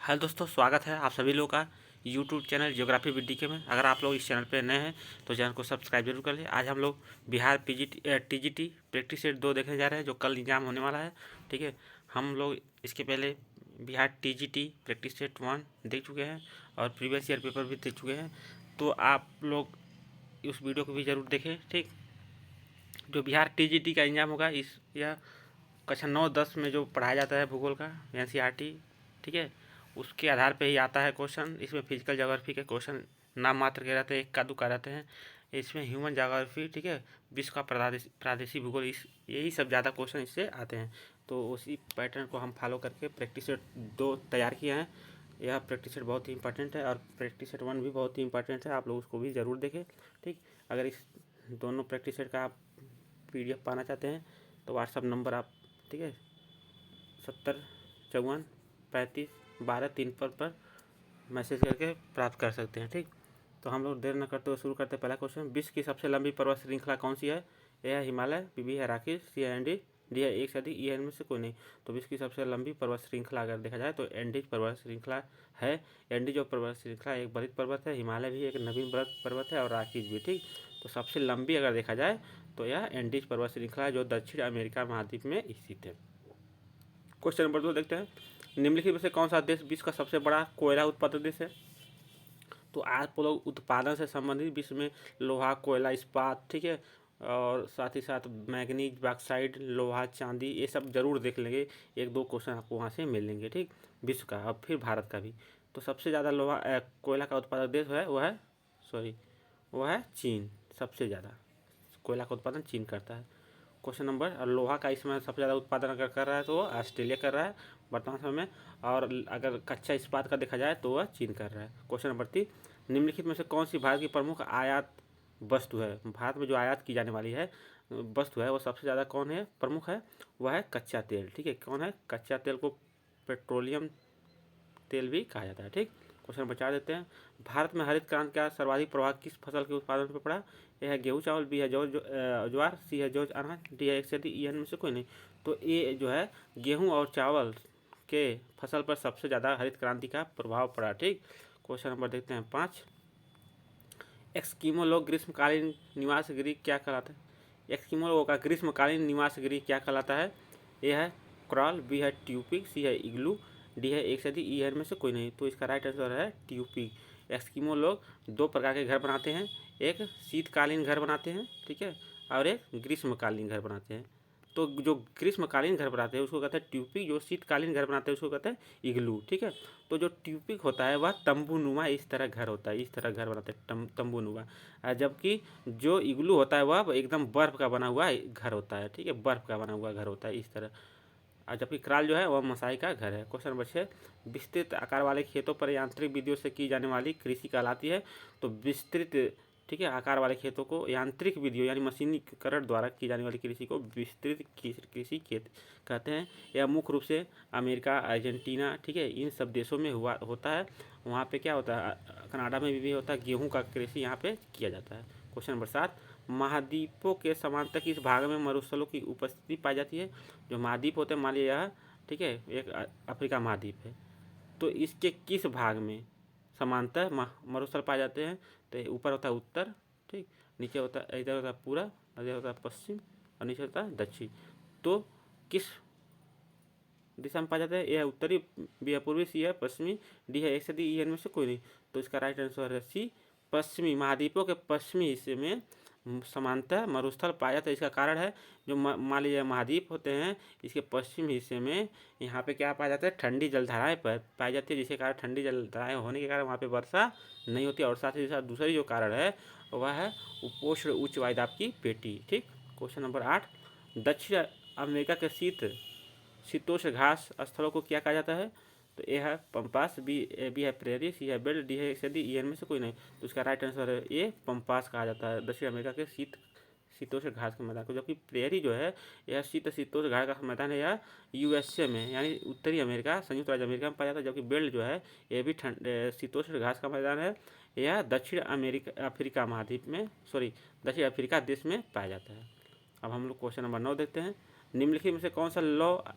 Hello दोस्तों, स्वागत है आप सभी लोगों का YouTube channel geography with DK में। अगर आप लोग इस चैनल पर नए हैं तो चैनल को सब्सक्राइब जरूर कर लें। आज हम लोग बिहार टीजीटी प्रैक्टिस सेट 2 देखने जा रहे हैं, जो कल एग्जाम होने वाला है। ठीक है, हम लोग इसके पहले बिहार टीजीटी प्रैक्टिस सेट 1 देख चुके हैं और प्रीवियस ईयर पेपर भी देख चुके हैं। तो आप लोग उस वीडियो को भी ज़रूर देखें। ठीक, जो बिहार टीजीटी का एग्जाम होगा इस या कक्षा 9-10 में जो पढ़ाया जाता है भूगोल का एनसीईआरटी, ठीक है, उसके आधार पे ही आता है क्वेश्चन। इसमें फिजिकल ज्योग्राफी के क्वेश्चन नाम मात्र के रहते हैं, इक्का दुक्का रहते हैं। इसमें ह्यूमन ज्योग्राफी, ठीक है, विश्व का प्रादेशिक भूगोल, इस यही सब ज़्यादा क्वेश्चन इससे आते हैं। तो उसी पैटर्न को हम फॉलो करके प्रैक्टिस सेट 2 तैयार किए हैं। यह प्रैक्टिस सेट बहुत ही इंपॉर्टेंट है और प्रैक्टिस सेट 1 भी बहुत ही इंपॉर्टेंट है, आप लोग उसको भी ज़रूर देखें। ठीक, अगर इस दोनों प्रैक्टिस सेट का आप PDF पाना चाहते हैं तो व्हाट्सअप नंबर आप, ठीक है, 70543512 पर मैसेज करके प्राप्त कर सकते हैं। ठीक, तो हम लोग देर न करते हुए शुरू करते हैं। पहला क्वेश्चन, विश्व की सबसे लंबी पर्वत श्रृंखला कौन सी है? ए है हिमालय, बी है राखी, सी है एंडीज, डी है एक से अधिक, ई है इनमें से कोई नहीं। तो विश्व की सबसे लंबी पर्वत श्रृंखला अगर देखा जाए तो एंडीज पर्वत श्रृंखला है। एंडीज जो पर्वत श्रृंखला एक बृहद पर्वत है, हिमालय भी एक नवीन बृहद पर्वत है और राखीज भी। ठीक, तो सबसे लंबी अगर देखा जाए तो यह एंडीज पर्वत श्रृंखला है, जो दक्षिण अमेरिका महाद्वीप में स्थित है। क्वेश्चन नंबर 2 देखते हैं, निम्नलिखित में से कौन सा देश विश्व का सबसे बड़ा कोयला उत्पादक देश है? तो आप लोग उत्पादन से संबंधित विश्व में लोहा, कोयला, इस्पात, ठीक है, और साथ ही साथ मैग्नीज, बॉक्साइट, लोहा, चांदी, ये सब जरूर देख लेंगे। 1-2 क्वेश्चन आपको वहाँ से मिल लेंगे। ठीक, विश्व का और फिर भारत का भी। तो सबसे ज़्यादा लोहा कोयला का उत्पादक देश है वो है चीन। सबसे ज़्यादा कोयला का उत्पादन चीन करता है। क्वेश्चन नंबर, और लोहा का इसमें सबसे ज़्यादा उत्पादन अगर कर रहा है तो वो ऑस्ट्रेलिया कर रहा है वर्तमान समय में, और अगर कच्चा इस्पात का देखा जाए तो वह चीन कर रहा है। क्वेश्चन नंबर 3, निम्नलिखित में से कौन सी भारत की प्रमुख आयात वस्तु है? भारत में जो आयात की जाने वाली है वस्तु है वो सबसे ज़्यादा कौन है प्रमुख है? वह है कच्चा तेल। ठीक है, कौन है? कच्चा तेल को पेट्रोलियम तेल भी कहा जाता है। ठीक, क्वेश्चन नंबर 4 देते हैं, भारत में हरित क्रांति का सर्वाधिक प्रभाव किस फसल के उत्पादन पर पड़ा? ए है गेहूँ चावल, बी है ज्वार, सी है जौ अनाज, डी है एक से अधिक, ई है में से कोई नहीं। तो ये जो है गेहूँ और चावल के फसल पर सबसे ज़्यादा हरित क्रांति का प्रभाव पड़ा। ठीक, क्वेश्चन नंबर देखते हैं 5, एस्किमो लोग ग्रीष्मकालीन निवास गृह क्या कहलाता है? एस्किमो लोगों का ग्रीष्मकालीन निवास गृह क्या कहलाता है? ए है क्रॉल, बी है ट्यूपिक, सी है इग्लू, डी है एक से अधिक, ई है में से कोई नहीं। तो इसका राइट आंसर है ट्यूपिक। एस्किमो लोग 2 प्रकार के घर बनाते हैं, एक शीतकालीन घर बनाते हैं, ठीक है, और एक ग्रीष्मकालीन घर बनाते हैं। तो जो ग्रीष्मकालीन घर बनाते हैं उसको कहते हैं ट्यूपिक, जो शीतकालीन घर बनाते हैं उसको कहते हैं इग्लू। ठीक है, तो जो ट्यूपिक होता है वह तंबूनुमा इस तरह घर होता है, इस तरह घर बनाते हैं तंबूनुमा, जबकि जो इग्लू होता है वह एकदम बर्फ़ का बना हुआ घर होता है। ठीक है, बर्फ़ का बना हुआ घर होता है इस तरह, और जबकि क्राल जो है वह मसाई का घर है। क्वेश्चन नंबर 6, विस्तृत आकार वाले खेतों पर यांत्रिक विधियों से की जाने वाली कृषि कहलाती है? तो विस्तृत, ठीक है, आकार वाले खेतों को यांत्रिक विधियों यानी मशीनीकरण द्वारा की जाने वाली कृषि को विस्तृत कृषि खेत कहते हैं। यह मुख्य रूप से अमेरिका, अर्जेंटीना, ठीक है, इन सब देशों में होता है। वहाँ पे क्या होता है, कनाडा में भी होता है, गेहूँ का कृषि यहाँ पे किया जाता है। क्वेश्चन नंबर 7, महाद्वीपों के समांतर किस भाग में मरुस्थलों की उपस्थिति पाई जाती है? जो महाद्वीप होते हैं, मान लिया यह, ठीक है, एक अफ्रीका महाद्वीप है, तो इसके किस भाग में समांतर मरुस्थल पाए जाते हैं? तो ऊपर होता है उत्तर, ठीक, नीचे होता है, इधर होता है पूरब, इधर होता है पश्चिम, और नीचे होता है दक्षिण। तो किस दिशा में पाए जाते हैं? ए है उत्तरी, बी है पूर्वी, सी है पश्चिमी, डी है एक से अधिक, ई है इनमें से कोई नहीं। तो इसका राइट आंसर है सी, पश्चिमी। महाद्वीपों के पश्चिमी हिस्से में समांतर मरुस्थल पाया जाता है। इसका कारण है, जो मान लीजिए महाद्वीप होते हैं, इसके पश्चिम हिस्से में यहाँ पे क्या पाया जाता है? ठंडी जलधाराएं पाई जाती है, जिसके कारण ठंडी जलधाराएं होने के कारण वहाँ पे वर्षा नहीं होती। और साथ ही साथ दूसरी जो कारण है वह है उपोष्ण उच्च वायुदाब की पेटी। ठीक, क्वेश्चन नंबर 8, दक्षिण अमेरिका के शीतोष्ण घास स्थलों को क्या कहा जाता है? तो ए है पंपास, बी है प्रेरी, सी है बेल्ट, डी है एक से अधिक, ई में से कोई नहीं। तो इसका राइट आंसर है ए, पंपास कहा जाता है दक्षिण अमेरिका के शीतोष्ण घास के मैदान को। जबकि प्रेरी जो है यह शीतोष्ण घास का मैदान है, यह USA में यानी उत्तरी अमेरिका, संयुक्त राज्य अमेरिका में पाया जाता है। जबकि बेल्ट जो है यह भी शीतोष्ण घास का मैदान है, यह दक्षिण अफ्रीका महाद्वीप में, दक्षिण अफ्रीका देश में पाया जाता है। अब हम लोग क्वेश्चन नंबर 9 देखते हैं, निम्नलिखित में से कौन सा लौह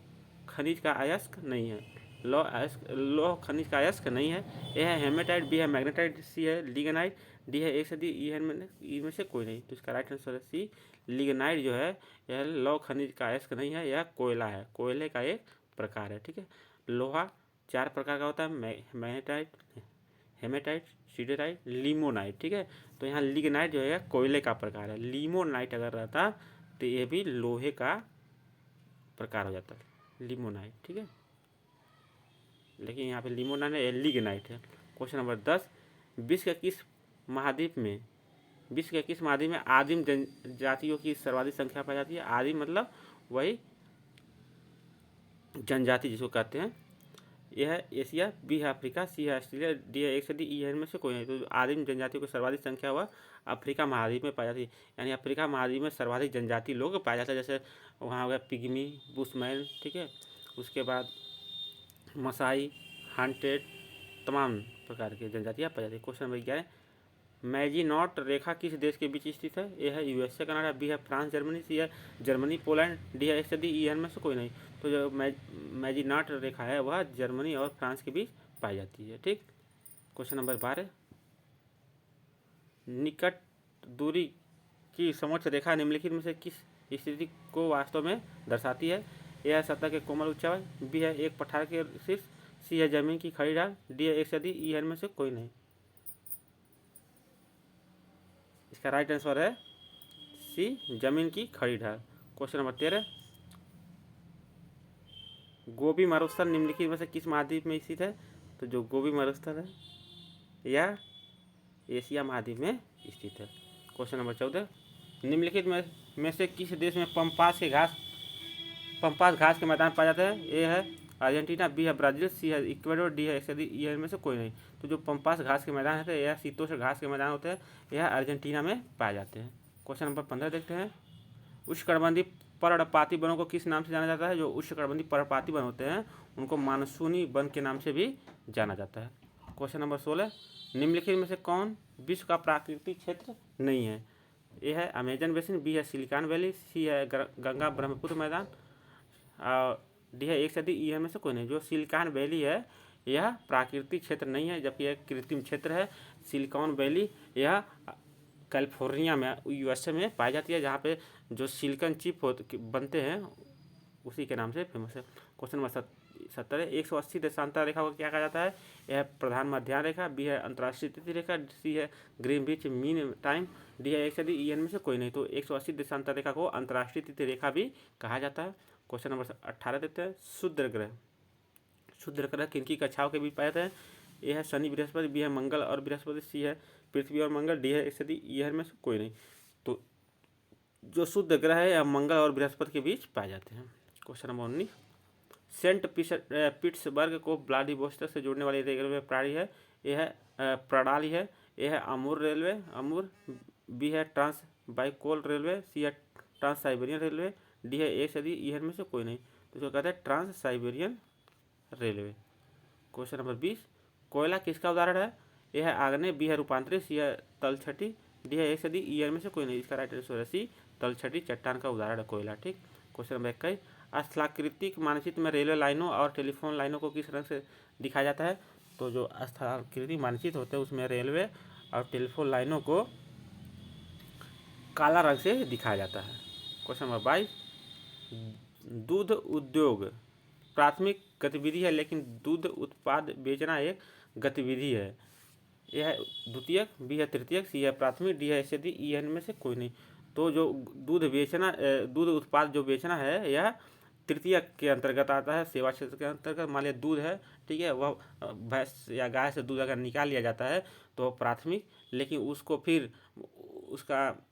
खनिज का अयस्क नहीं है? लौह खनिज का अयस्क नहीं है। ए है हेमेटाइट, बी है मैग्नेटाइट, सी है लिग्नाइट, डी है एक से अधिक, ई है इनमें से कोई नहीं। तो इसका राइट आंसर है सी लिग्नाइट जो है यह लौह खनिज का अयस्क नहीं है, यह कोयला है, कोयले का एक प्रकार है। ठीक है, लोहा 4 प्रकार का होता है, मैग्नेटाइट, हेमेटाइट, सीडेराइट, लिमोनाइट। ठीक है, तो यहाँ लिग्नाइट जो है कोयले का प्रकार है, लिमोनाइट अगर रहता तो ये भी लोहे का प्रकार हो जाता है, लिमोनाइट। ठीक है, लेकिन यहाँ पे लिमोनाइट है, लिग्नाइट है। क्वेश्चन नंबर 10, विश्व के किस महाद्वीप में आदिम जनजातियों की सर्वाधिक संख्या पाई जाती है? आदिम मतलब वही जनजाति जिसको कहते हैं। यह है एशिया, बी है अफ्रीका, सी है ऑस्ट्रेलिया, डी है एक से अधिक, ई है इनमें से कोई नहीं। तो आदिम जनजातियों की सर्वाधिक संख्या हुआ अफ्रीका महाद्वीप में पाई जाती है, यानी अफ्रीका महाद्वीप में सर्वाधिक जनजाति लोग पाए जाते हैं। जैसे वहाँ हो गया पिग्मी, बुशमैन, ठीक है, उसके बाद मसाई, हंटेड, तमाम प्रकार की जनजातियाँ पाई जाती है। क्वेश्चन नंबर 11, मैजिनॉट रेखा किस देश के बीच स्थित है? ए है यूएसए कनाडा, बी है फ्रांस जर्मनी, सी है जर्मनी पोलैंड, डी है एक से अधिक, ई है इनमें से कोई नहीं। तो जो मैजिनॉट रेखा है वह जर्मनी और फ्रांस के बीच पाई जाती है। ठीक, क्वेश्चन नंबर 12, निकट दूरी की समोच्च रेखा निम्नलिखित में से किस स्थिति को वास्तव में दर्शाती है? ए है सतह के कोमल उच्चावल, बी है एक पठार के शीर्ष, सी है जमीन की खड़ी ढाल, डी है एक से अधिक, ई है इनमें से कोई नहीं। इसका राइट आंसर है सी जमीन की खड़ी ढाल। क्वेश्चन नंबर 13, गोबी मरुस्थल निम्नलिखित में से किस महाद्वीप में स्थित है? तो जो गोबी मरुस्थल है यह एशिया महाद्वीप में स्थित है। क्वेश्चन नंबर 14, निम्नलिखित में से किस देश में पंपास घास के मैदान पाए जाते हैं? ए है अर्जेंटीना, बी है ब्राज़ील, सी है इक्वेडोर, डी है ये इनमें से कोई नहीं। तो जो पंपास घास के मैदान होते हैं यह शीतोष्ण घास के मैदान होते हैं, यह अर्जेंटीना में पाए जाते हैं। क्वेश्चन नंबर 15 देखते हैं, उष्णकटिबंधीय पर्णपाती वनों को किस नाम से जाना जाता है? जो उष्णकटिबंधीय पर्णपाती वन होते हैं उनको मानसूनी वन के नाम से भी जाना जाता है। क्वेश्चन नंबर 16, निम्नलिखित में से कौन विश्व का प्राकृतिक क्षेत्र नहीं है? ए है अमेजन बेसिन, बी है सिलिकॉन वैली, सी है गंगा ब्रह्मपुत्र मैदान, और डी है एक से अधिक, ई है में से कोई नहीं। जो सिलिकॉन वैली है यह प्राकृतिक क्षेत्र नहीं है, जबकि यह कृत्रिम क्षेत्र है। सिलिकॉन वैली यह कैलिफोर्निया में यूएसए में पाई जाती है, जहाँ पे जो सिलिकॉन चिप बनते हैं उसी के नाम से फेमस है। क्वेश्चन नंबर 17, 180 देशांतर रेखा को क्या कहा जाता है? यह प्रधान मध्याह्न रेखा, बी है अंतर्राष्ट्रीय तिथि रेखा, सी है ग्रीनविच मीन टाइम, डी है एक से अधिक, ई में से कोई नहीं। तो 180 देशांतर रेखा को अंतर्राष्ट्रीय तिथि रेखा भी कहा जाता है। क्वेश्चन नंबर 18 देखते हैं, क्षुद्र ग्रह किनकी कक्षाओं के बीच पाए जाते हैं? ए है शनि बृहस्पति, बी है मंगल और बृहस्पति, सी है पृथ्वी और मंगल, डी है एक से अधिक, ई में से कोई नहीं। तो जो शुद्ध ग्रह है यह मंगल और बृहस्पति के बीच पाए जाते हैं। क्वेश्चन नंबर 19, सेंट पीटर्सबर्ग को व्लादिवोस्टोक से जोड़ने वाली रेलवे प्रणाली है? ए है अमूर रेलवे, बी है ट्रांस बाइकोल रेलवे, सी है ट्रांस साइबेरियन रेलवे, डी है एक से अधिक, ई में से कोई नहीं। तो इसको कहते हैं trans Siberian railway. Question number 20, कोयला किसका उदाहरण है? ए है आग्नेय, बी है रूपांतरित, सी है तलछटी, डी है एक से अधिक, ई में से कोई नहीं। इसका राइट आंसर है सी तलछटी चट्टान का उदाहरण है कोयला। ठीक, क्वेश्चन नंबर 21, स्थलाकृतिक मानचित्र में रेलवे लाइनों और टेलीफोन लाइनों को किस रंग से दिखाया जाता है? तो जो स्थलाकृतिक मानचित्र होते हैं उसमें रेलवे और टेलीफोन लाइनों को काला रंग से दिखाया जाता है। क्वेश्चन नंबर 22, दूध उद्योग प्राथमिक गतिविधि है, लेकिन दूध उत्पाद बेचना एक गतिविधि है। यह है द्वितीयक, बी है तृतीयक, सी है प्राथमिक, डी है ऐसे दी, ई में से कोई नहीं। तो जो दूध उत्पाद जो बेचना है यह तृतीयक के अंतर्गत आता है, सेवा क्षेत्र के अंतर्गत। मान लिया दूध है, ठीक है, वह भैंस या गाय से दूध अगर निकाल लिया जाता है तो प्राथमिक, लेकिन उसको फिर उसका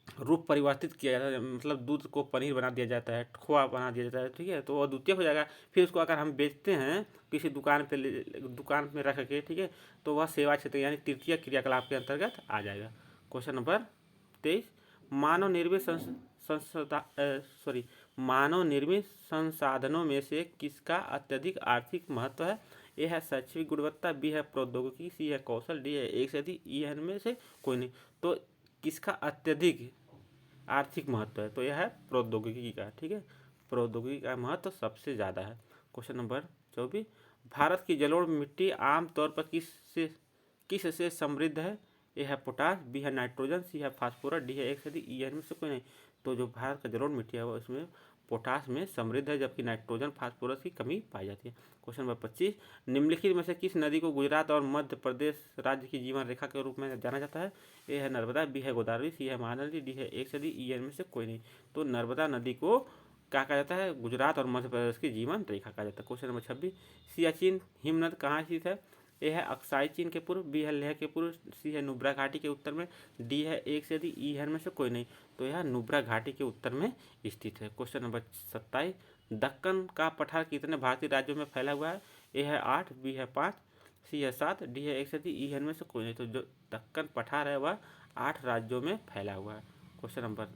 रूप परिवर्तित किया जाता है, मतलब दूध को पनीर बना दिया जाता है, खोआ बना दिया जाता है, ठीक है, तो वह द्वितीयक हो जाएगा। फिर उसको अगर हम बेचते हैं किसी दुकान में रख के, ठीक है, तो वह सेवा क्षेत्र यानी तृतीय क्रियाकलाप के अंतर्गत आ जाएगा। क्वेश्चन नंबर 23, मानव निर्मित संसाधनों में से किसका अत्यधिक आर्थिक महत्व है? ए है शैक्षिक गुणवत्ता, बी है प्रौद्योगिकी, सी है कौशल, डी है एक से अधिक, ई में से कोई नहीं। तो किसका अत्यधिक आर्थिक महत्व है? तो यह है प्रौद्योगिकी का। ठीक है, प्रौद्योगिकी का महत्व सबसे ज़्यादा है। क्वेश्चन नंबर 24 भारत की जलोढ़ मिट्टी आमतौर पर किस से समृद्ध है? ए है पोटास, बी है नाइट्रोजन, सी है फास्फोरस, डी है एक से अधिक, ई है इनमें से कोई नहीं। तो जो भारत का जलोढ़ मिट्टी है वो इसमें पोटास में समृद्ध है, जबकि नाइट्रोजन फास्फोरस की कमी पाई जाती है। क्वेश्चन नंबर 25 निम्नलिखित में से किस नदी को गुजरात और मध्य प्रदेश राज्य की जीवन रेखा के रूप में जाना जाता है? ए है नर्मदा, बी है गोदावरी, सी है महानदी, डी है एक से अधिक, ई है इनमें से कोई नहीं। तो नर्मदा नदी को क्या कहा जाता है? गुजरात और मध्य प्रदेश की जीवन रेखा कहा जाता है। क्वेश्चन नंबर 26 सियाचिन हिमनद कहाँ स्थित है? ए है अक्साई चीन के पूर्व, बी है लेह के पूर्व, सी है नुब्रा घाटी के उत्तर में, डी है एक से अधिक, ई है में से कोई नहीं। तो यह नुब्रा घाटी के उत्तर में स्थित है। क्वेश्चन नंबर 27 दक्कन का पठार कितने भारतीय राज्यों में फैला हुआ है? ए है 8, बी है 5, सी है 7, डी है एक से अधिक, ई है में से कोई नहीं। तो जो दक्कन पठार है वह 8 राज्यों में फैला हुआ है। क्वेश्चन नंबर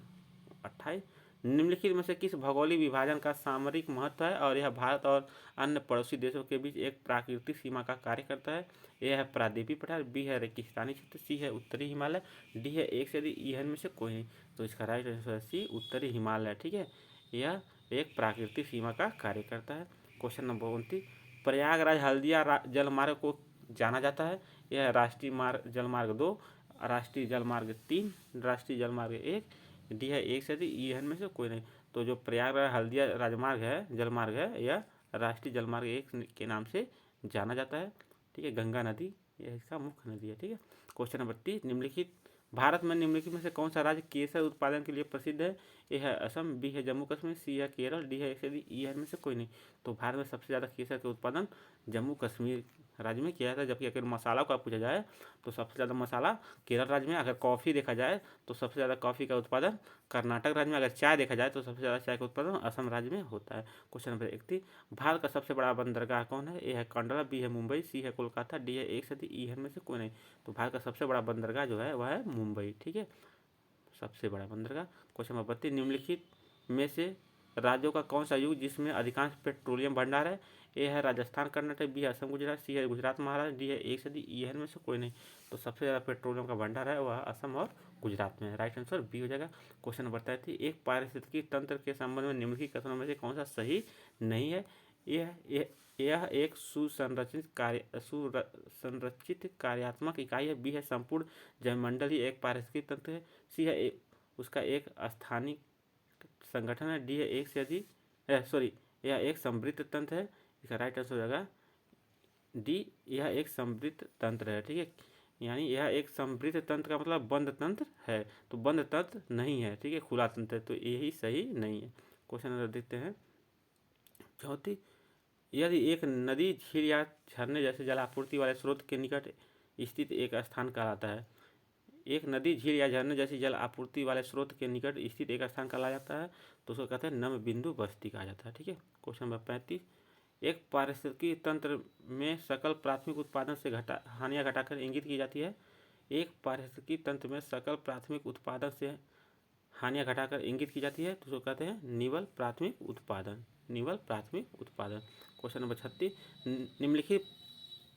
28 निम्नलिखित में से किस भौगोलिक विभाजन का सामरिक महत्व है और यह भारत और अन्य पड़ोसी देशों के बीच एक प्राकृतिक सीमा का कार्य करता है? ए है प्रायद्वीपीय पठार, बी है रेगिस्तानी क्षेत्र, सी है उत्तरी हिमालय, डी है एक से अधिक, ई है में से कोई नहीं। तो इसका राइट आंसर है सी उत्तरी हिमालय। ठीक है, यह एक प्राकृतिक सीमा का कार्य करता है। क्वेश्चन नंबर 29 प्रयागराज हल्दिया जलमार्ग को जाना जाता है? यह राष्ट्रीय मार्ग जलमार्ग 2, राष्ट्रीय जलमार्ग 3, राष्ट्रीय जलमार्ग 1, डी है एक से अधिक, ई है में से कोई नहीं। तो जो प्रयागराज हल्दिया राजमार्ग है जलमार्ग है यह राष्ट्रीय जलमार्ग 1 के नाम से जाना जाता है। ठीक है, गंगा नदी यह इसका मुख्य नदी है। ठीक है, क्वेश्चन नंबर 30 निम्नलिखित भारत में निम्नलिखित में से कौन सा राज्य केसर उत्पादन के लिए प्रसिद्ध है? ए है असम, बी है जम्मू कश्मीर, सी है केरल, डी है एक से अधिक, ई है में से कोई नहीं। तो भारत में सबसे ज़्यादा केसर का उत्पादन जम्मू कश्मीर राज्य में किया जाता है, जबकि अगर मसाला का पूछा जाए तो सबसे ज़्यादा मसाला केरल राज्य में, अगर कॉफ़ी देखा जाए तो सबसे ज़्यादा कॉफ़ी का उत्पादन कर्नाटक राज्य में, अगर चाय देखा जाए तो सबसे ज़्यादा चाय का उत्पादन असम राज्य में होता है। क्वेश्चन नंबर 31 भारत का सबसे बड़ा बंदरगाह कौन है? ए है कांडला, बी है मुंबई, सी है कोलकाता, डी है एक से अधिक, ई है में से कोई नहीं। तो भारत का सबसे बड़ा बंदरगाह जो है वह है मुंबई। ठीक है, सबसे बड़ा बंदरगाह। क्वेश्चन नंबर 32 निम्नलिखित में से राज्यों का कौन सा युग जिसमें अधिकांश पेट्रोलियम भंडार है? ए है राजस्थान कर्नाटक, बी है असम गुजरात, सी है गुजरात महाराष्ट्र, डी है एक से अधिक, ई है में से कोई नहीं। तो सबसे ज़्यादा पेट्रोलियम का भंडार है वह असम और गुजरात में है। राइट आंसर बी हो जाएगा। क्वेश्चन नंबर 33 एक पारिस्थितिकी तंत्र के संबंध में निम्नलिखित कथनों में से कौन सा सही नहीं है? यह एक सुसंरचित कार्यात्मक इकाई है, बी है संपूर्ण जैवमंडल ही एक पारिस्थितिकी तंत्र है, सी है उसका एक स्थानिक संगठन है, डी है एक से अधिक यह एक समृद्ध तंत्र है। इसका राइट आंसर हो जाएगा डी, यह एक समृद्ध तंत्र है। ठीक है, यानी यह एक समृद्ध तंत्र का मतलब बंद तंत्र है, तो बंद तंत्र नहीं है। ठीक है, खुला तंत्र है, तो यही सही नहीं है। क्वेश्चन नंबर देखते हैं 34 यदि एक नदी झील या झरने जैसे जलापूर्ति वाले स्रोत के निकट स्थित एक स्थान कहलाता है? एक नदी झील या झरने जैसी जल आपूर्ति वाले स्रोत के निकट स्थित एक स्थान कहलाया जाता है तो उसको कहते हैं नम बिंदु बस्ती कहा जाता है। ठीक है, क्वेश्चन नंबर 35 एक पारिस्थितिकी तंत्र में सकल प्राथमिक उत्पादन से हानियाँ घटाकर इंगित की जाती है? एक पारिस्थितिकी तंत्र में सकल प्राथमिक उत्पादन से हानियाँ घटाकर इंगित की जाती है तो उसको कहते हैं निवल प्राथमिक उत्पादन। निवल प्राथमिक उत्पादन। क्वेश्चन नंबर 36 निम्नलिखित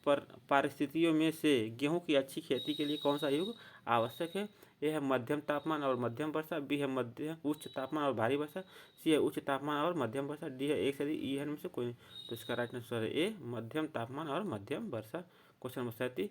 परिस्थितियों में से गेहूं की अच्छी खेती के लिए कौन सा युग आवश्यक है? ए है मध्यम तापमान और मध्यम वर्षा, बी है मध्य उच्च तापमान और भारी वर्षा, सी है उच्च तापमान और मध्यम वर्षा, डी है एक से अधिक, ई है में से कोई नहीं। तो इसका राइट आंसर है ए मध्यम तापमान और मध्यम वर्षा। क्वेश्चन नंबर 37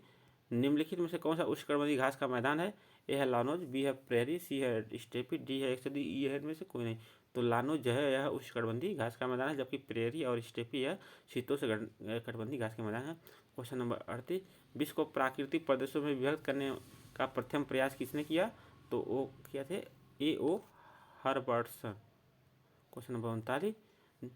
निम्नलिखित में से कौन सा उष्णकटिबंधीय घास का मैदान है? ए है लानोज, बी है प्रेरी, सी है स्टेपी, डी है एक से अधिक, ई है में से कोई नहीं। तो लानोज जो है यह उष्णकटिबंधीय घास का मैदान है, जबकि प्रेरी और स्टेपी यह शीतोष्णकटिबंधीय घास के मैदान है। क्वेश्चन नंबर 38 विश्व को प्राकृतिक प्रदेशों में विभक्त करने का प्रथम प्रयास किसने किया? तो वो किया थे ए ओ हर्बर्टसन। क्वेश्चन नंबर 39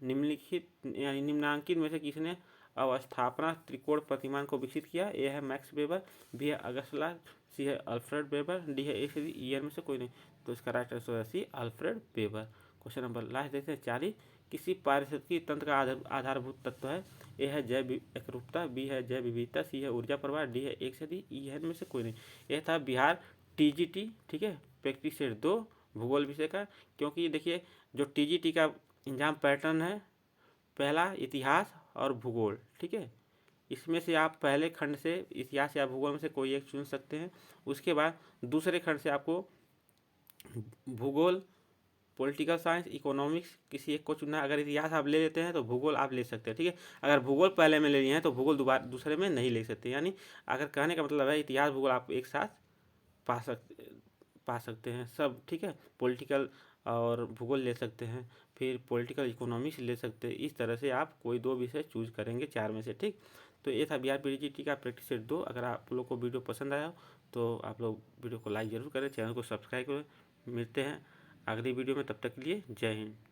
निम्नलिखित यानी निम्नांकित में से किसने अवस्थापना त्रिकोण प्रतिमान को विकसित किया? ए है मैक्स वेबर, बी है अगस्टला, सी है अल्फ्रेड वेबर, डी है एक से ईयर में से कोई नहीं। तो इसका राइट आंसर है C Alfred Weber. Question number last देखते हैं 40 किसी पारिस्थितिकी तंत्र का आधारभूत तत्व है? ए है जैव एकरूपता, बी है जैव विविधता, सी है ऊर्जा प्रवाह, डी है एक से अधिक, ई है में से कोई नहीं। यह था बिहार टीजीटी। ठीक है, प्रैक्टिस सेट 2 भूगोल विषय का। क्योंकि देखिए जो टीजीटी का एग्जाम पैटर्न है पहला इतिहास और भूगोल। ठीक है, इसमें से आप पहले खंड से इतिहास या भूगोल में से कोई एक चुन सकते हैं। उसके बाद दूसरे खंड से आपको भूगोल पॉलिटिकल साइंस, इकोनॉमिक्स किसी एक को चुनना है। अगर इतिहास आप ले लेते हैं तो भूगोल आप ले सकते हैं, ठीक है। अगर भूगोल पहले में ले लिए हैं तो भूगोल दूसरे में नहीं ले सकते। यानी अगर कहने का मतलब है इतिहास भूगोल आप एक साथ पा सकते हैं सब, ठीक है। पॉलिटिकल और भूगोल ले सकते हैं, फिर पॉलिटिकल इकोनॉमिक्स ले सकते हैं। इस तरह से आप कोई 2 विषय चूज करेंगे 4 में से, ठीक। तो ये था बिहार पीजीटी का प्रैक्टिस सेट 2। अगर आप लोग को वीडियो पसंद आया हो तो आप लोग वीडियो को लाइक ज़रूर करें, चैनल को सब्सक्राइब करें। मिलते हैं अगली वीडियो में, तब तक के लिए जय हिंद।